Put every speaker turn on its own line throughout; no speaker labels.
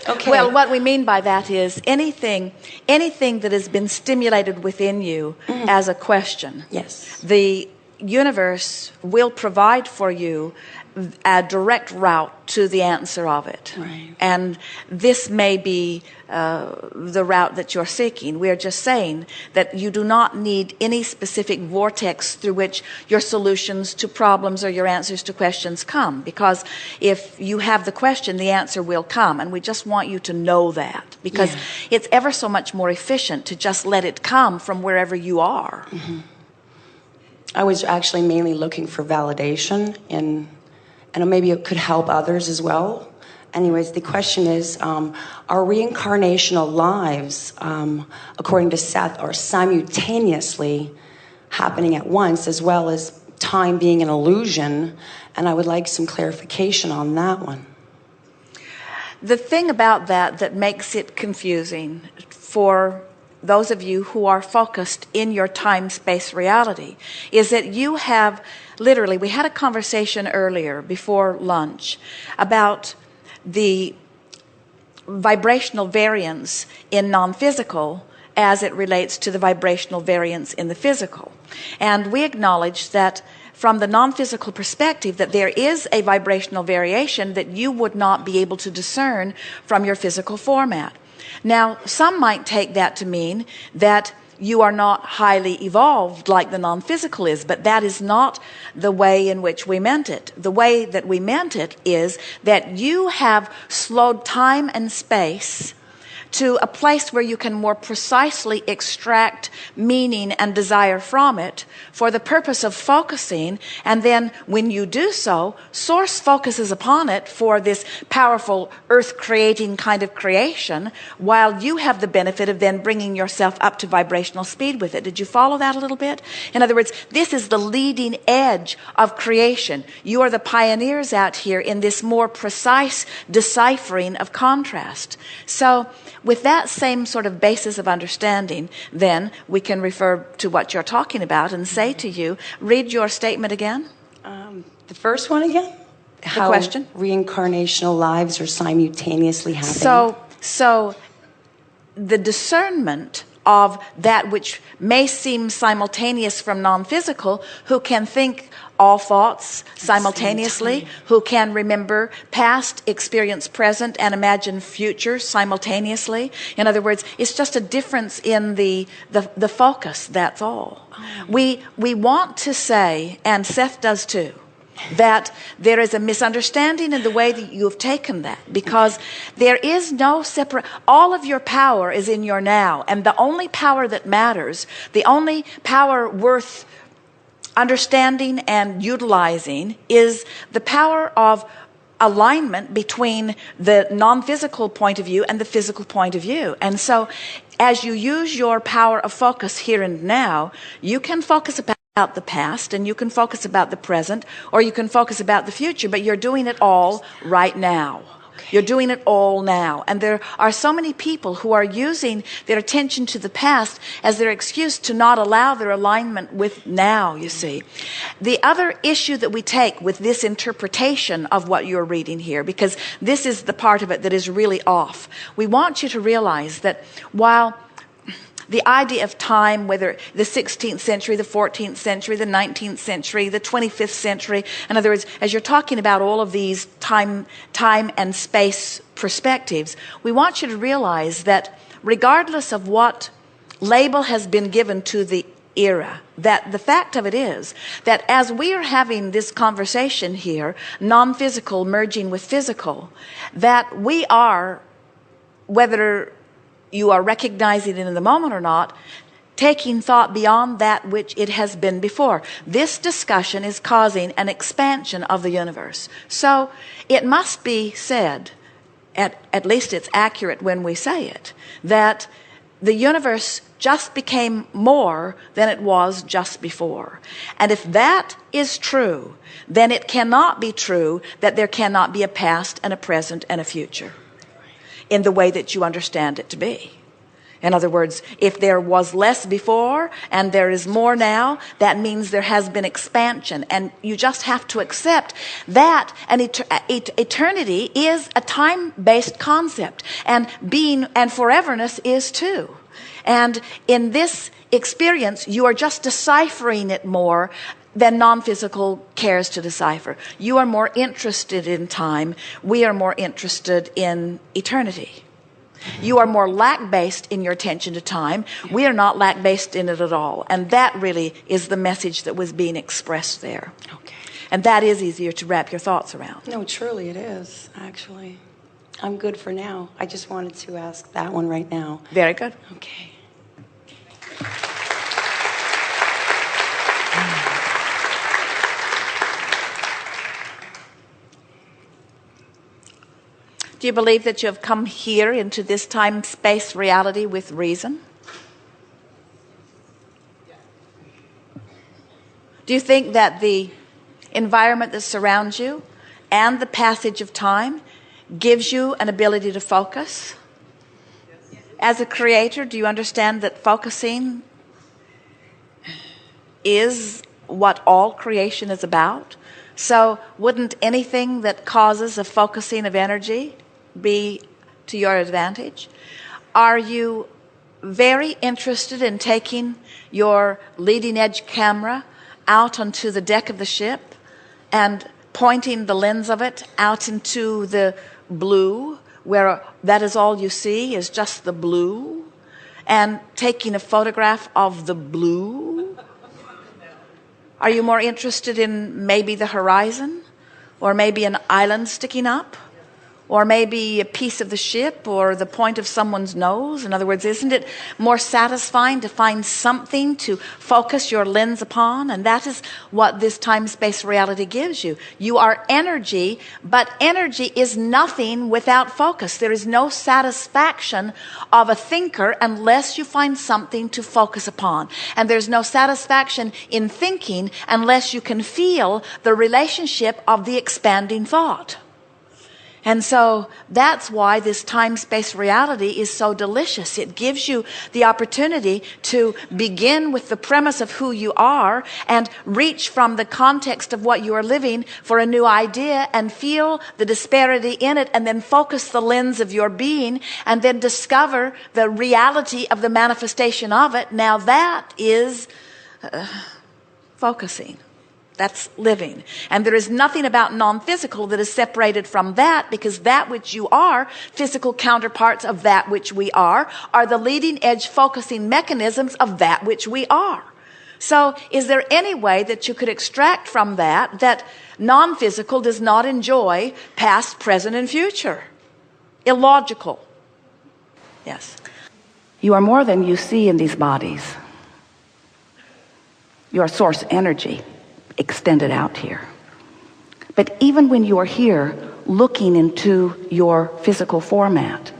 Okay.
Well, what we mean by that is anything that has been stimulated within you as a question.
Yes.
The universe will provide for you a direct route to the answer of it.
Right.
And this may be the route that you're seeking. We're just saying that you do not need any specific vortex through which your solutions to problems or your answers to questions come. Because if you have the question, the answer will come. And we just want you to know that. Because it's ever so much more efficient to just let it come from wherever you are.
Mm-hmm. I was actually mainly looking for validation and maybe it could help others as well. Anyways, the question is, are reincarnational lives, according to Seth, are simultaneously happening at once, as well as time being an illusion? And I would like some clarification on that one.
The thing about that makes it confusing for those of you who are focused in your time-space reality is that you have literally, we had a conversation earlier before lunch about the vibrational variance in non-physical as it relates to the vibrational variance in the physical. And we acknowledge that from the non-physical perspective that there is a vibrational variation that you would not be able to discern from your physical format. Now, some might take that to mean that you are not highly evolved like the non-physical is, but that is not the way in which we meant it. The way that we meant it is that you have slowed time and space to a place where you can more precisely extract meaning and desire from it for the purpose of focusing, and then when you do so, source focuses upon it for this powerful earth-creating kind of creation, while you have the benefit of then bringing yourself up to vibrational speed with it. Did you follow that a little bit? In other words, this is the leading edge of creation. You are the pioneers out here in this more precise deciphering of contrast. So with that same sort of basis of understanding, then we can refer to what you're talking about and say to you, read your statement again.
The first one again?
The question?
Reincarnational lives are simultaneously happening.
So the discernment of that which may seem simultaneous from non-physical, who can think all thoughts simultaneously, who can remember past, experience present, and imagine future simultaneously. In other words, it's just a difference in the focus, that's all. We want to say, and Seth does too, that there is a misunderstanding in the way that you have taken that, because there is no separate, all of your power is in your now, and the only power that matters, the only power worth understanding and utilizing is the power of alignment between the non-physical point of view and the physical point of view. And so as you use your power of focus here and now, you can focus about the past, and you can focus about the present, or you can focus about the future, but you're doing it all right now. You're doing it all now. And there are so many people who are using their attention to the past as their excuse to not allow their alignment with now, you see. The other issue that we take with this interpretation of what you're reading here, because this is the part of it that is really off, we want you to realize that while the idea of time, whether the 16th century, the 14th century, the 19th century, the 25th century, in other words, as you're talking about all of these time and space perspectives, we want you to realize that regardless of what label has been given to the era, that the fact of it is that as we are having this conversation here, non-physical merging with physical, that we are, whether you are recognizing it in the moment or not, taking thought beyond that which it has been before. This discussion is causing an expansion of the universe. So it must be said, at least it's accurate when we say it, that the universe just became more than it was just before. And if that is true, then it cannot be true that there cannot be a past and a present and a future in the way that you understand it to be. In other words, if there was less before and there is more now, that means there has been expansion. And you just have to accept that an eternity is a time-based concept, and being and foreverness is too. And in this experience, you are just deciphering it more than non-physical cares to decipher. You are more interested in time. We are more interested in eternity. You are more lack-based in your attention to time. We are not lack-based in it at all. And that really is the message that was being expressed there.
Okay.
And that is easier to wrap your thoughts around.
No, truly it is, actually. I'm good for now. I just wanted to ask that one right now.
Very good.
Okay.
Do you believe that you have come here into this time-space reality with reason? Do you think that the environment that surrounds you and the passage of time gives you an ability to focus? As a creator, do you understand that focusing is what all creation is about? So wouldn't anything that causes a focusing of energy be to your advantage? Are you very interested in taking your leading edge camera out onto the deck of the ship and pointing the lens of it out into the blue, where that is all you see is just the blue, and taking a photograph of the blue? Are you more interested in maybe the horizon, or maybe an island sticking up, or maybe a piece of the ship, or the point of someone's nose? In other words, isn't it more satisfying to find something to focus your lens upon? And that is what this time-space reality gives you. You are energy, but energy is nothing without focus. There is no satisfaction of a thinker unless you find something to focus upon. And there's no satisfaction in thinking unless you can feel the relationship of the expanding thought. And so that's why this time-space reality is so delicious. It gives you the opportunity to begin with the premise of who you are and reach from the context of what you are living for a new idea and feel the disparity in it, and then focus the lens of your being and then discover the reality of the manifestation of it. Now that is focusing. That's living. And there is nothing about non-physical that is separated from that, because that which you are, physical counterparts of that which we are the leading edge focusing mechanisms of that which we are. So is there any way that you could extract from that non-physical does not enjoy past, present, and future? Illogical. Yes.
You are more than you see in these bodies. You are source energy extended out here. But even when you are here looking into your physical format,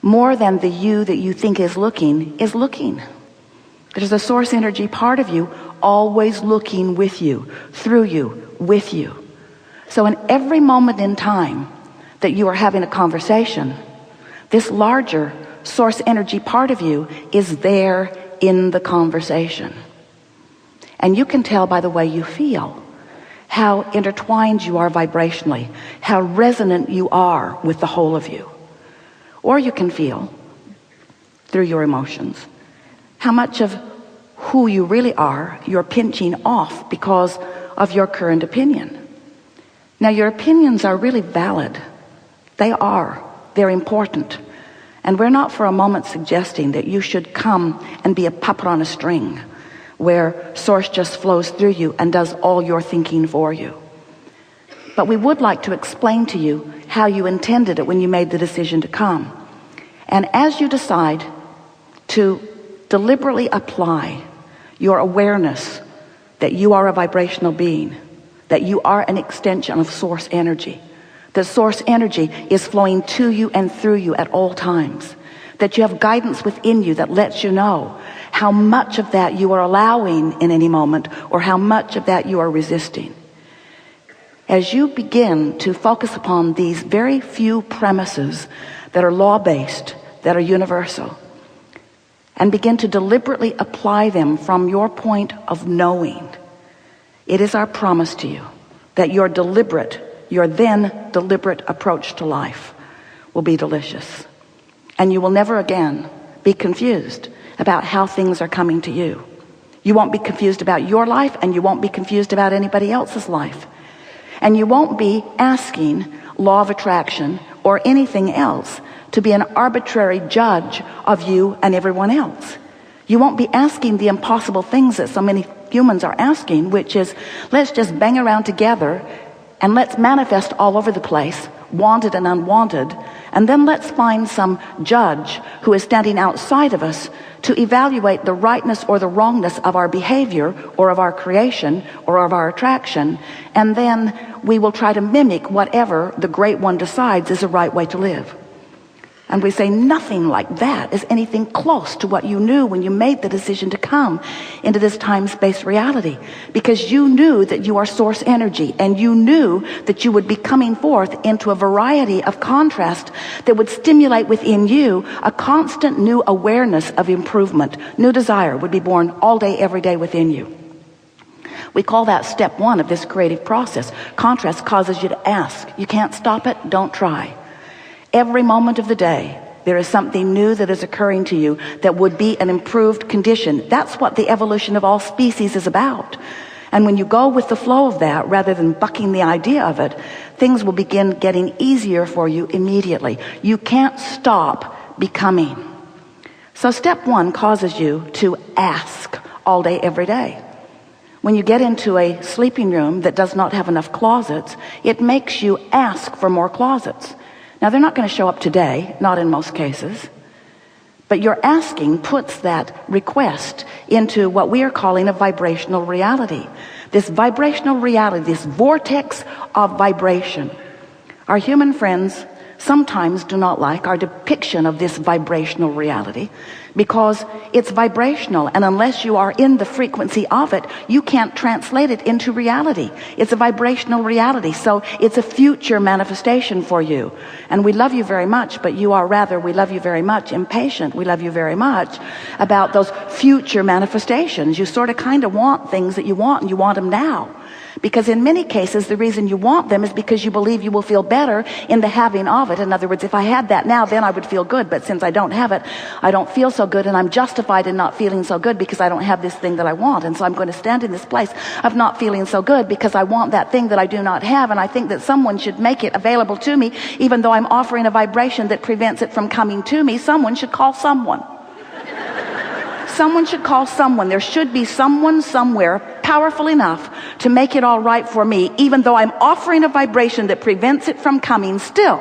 more than the you that you think is looking. There's a source energy part of you always looking with you, through you, with you. So in every moment in time that you are having a conversation, this larger source energy part of you is there in the conversation. And you can tell by the way you feel how intertwined you are vibrationally, how resonant you are with the whole of you. Or you can feel through your emotions how much of who you really are you're pinching off because of your current opinion. Now your opinions are really valid. They're important. And we're not for a moment suggesting that you should come and be a puppet on a string, where source just flows through you and does all your thinking for you. But we would like to explain to you how you intended it when you made the decision to come. And as you decide to deliberately apply your awareness that you are a vibrational being, that you are an extension of source energy, that source energy is flowing to you and through you at all times, that you have guidance within you that lets you know how much of that you are allowing in any moment, or how much of that you are resisting. As you begin to focus upon these very few premises that are law-based, that are universal, and begin to deliberately apply them from your point of knowing, it is our promise to you that your then deliberate approach to life will be delicious. And you will never again be confused about how things are coming to you. You won't be confused about your life, and you won't be confused about anybody else's life. And you won't be asking law of attraction or anything else to be an arbitrary judge of you and everyone else. You won't be asking the impossible things that so many humans are asking, which is, let's just bang around together and let's manifest all over the place, wanted and unwanted, and then let's find some judge who is standing outside of us to evaluate the rightness or the wrongness of our behavior or of our creation or of our attraction, and then we will try to mimic whatever the Great One decides is the right way to live. And we say nothing like that is anything close to what you knew when you made the decision to come into this time-space reality, because you knew that you are source energy, and you knew that you would be coming forth into a variety of contrast that would stimulate within you a constant new awareness of improvement. New desire would be born all day, every day within you. We call that step one of this creative process. Contrast causes you to ask. You can't stop it, don't try. Every moment of the day, there is something new that is occurring to you that would be an improved condition. That's what the evolution of all species is about. And when you go with the flow of that, rather than bucking the idea of it, things will begin getting easier for you immediately. You can't stop becoming. So step one causes you to ask all day, every day. When you get into a sleeping room that does not have enough closets, it makes you ask for more closets. Now, they're not going to show up today, not in most cases, but your asking puts that request into what we are calling a vibrational reality. This vibrational reality, this vortex of vibration. Our human friends sometimes do not like our depiction of this vibrational reality because it's vibrational, and unless you are in the frequency of it, you can't translate it into reality. It's a vibrational reality, so it's a future manifestation for you. And we love you very much, but you are rather, we love you very much, impatient. We love you very much about those future manifestations. You sort of kind of want things that you want, and you want them now. Because in many cases, the reason you want them is because you believe you will feel better in the having of it. In other words, if I had that now, then I would feel good. But since I don't have it, I don't feel so good, and I'm justified in not feeling so good because I don't have this thing that I want. And so I'm going to stand in this place of not feeling so good because I want that thing that I do not have, and I think that someone should make it available to me, even though I'm offering a vibration that prevents it from coming to me. Someone should call someone. Someone should call someone. There should be someone somewhere powerful enough to make it all right for me, even though I'm offering a vibration that prevents it from coming. Still,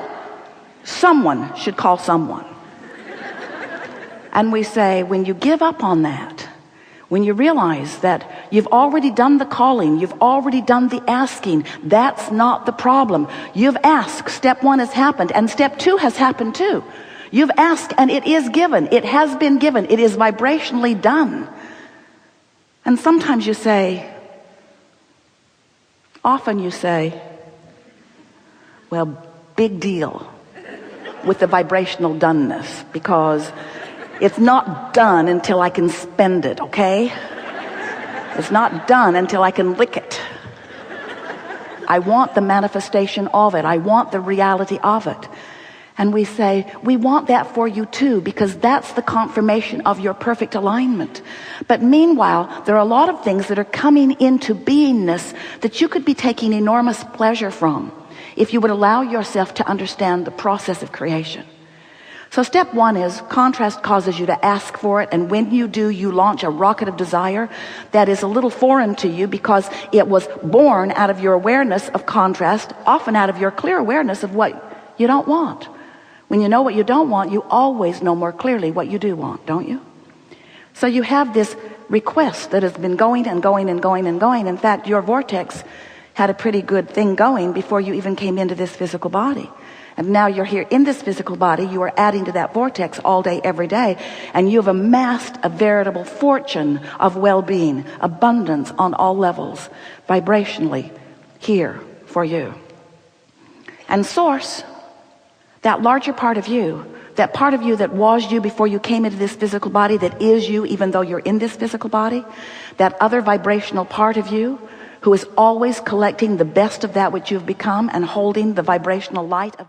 someone should call someone. And we say, when you give up on that, when you realize that you've already done the calling, you've already done the asking, that's not the problem. You've asked. Step one has happened, and step two has happened too. You've asked and it is given. It has been given. It is vibrationally done. And sometimes you say, often you say, well, big deal with the vibrational doneness, because it's not done until I can spend it, okay? It's not done until I can lick it. I want the manifestation of it. I want the reality of it. And we say, we want that for you too, because that's the confirmation of your perfect alignment. But meanwhile, there are a lot of things that are coming into beingness that you could be taking enormous pleasure from if you would allow yourself to understand the process of creation. So step one is contrast causes you to ask for it, and when you do, you launch a rocket of desire that is a little foreign to you because it was born out of your awareness of contrast, often out of your clear awareness of what you don't want. When you know what you don't want, you always know more clearly what you do want, don't you? So you have this request that has been going and going and going and going. In fact, your vortex had a pretty good thing going before you even came into this physical body. And now you're here in this physical body. You are adding to that vortex all day, every day. And you have amassed a veritable fortune of well-being, abundance on all levels, vibrationally here for you. And Source, that larger part of you that part of you that was you before you came into this physical body, that is you even though you're in this physical body, that other vibrational part of you who is always collecting the best of that which you've become and holding the vibrational light of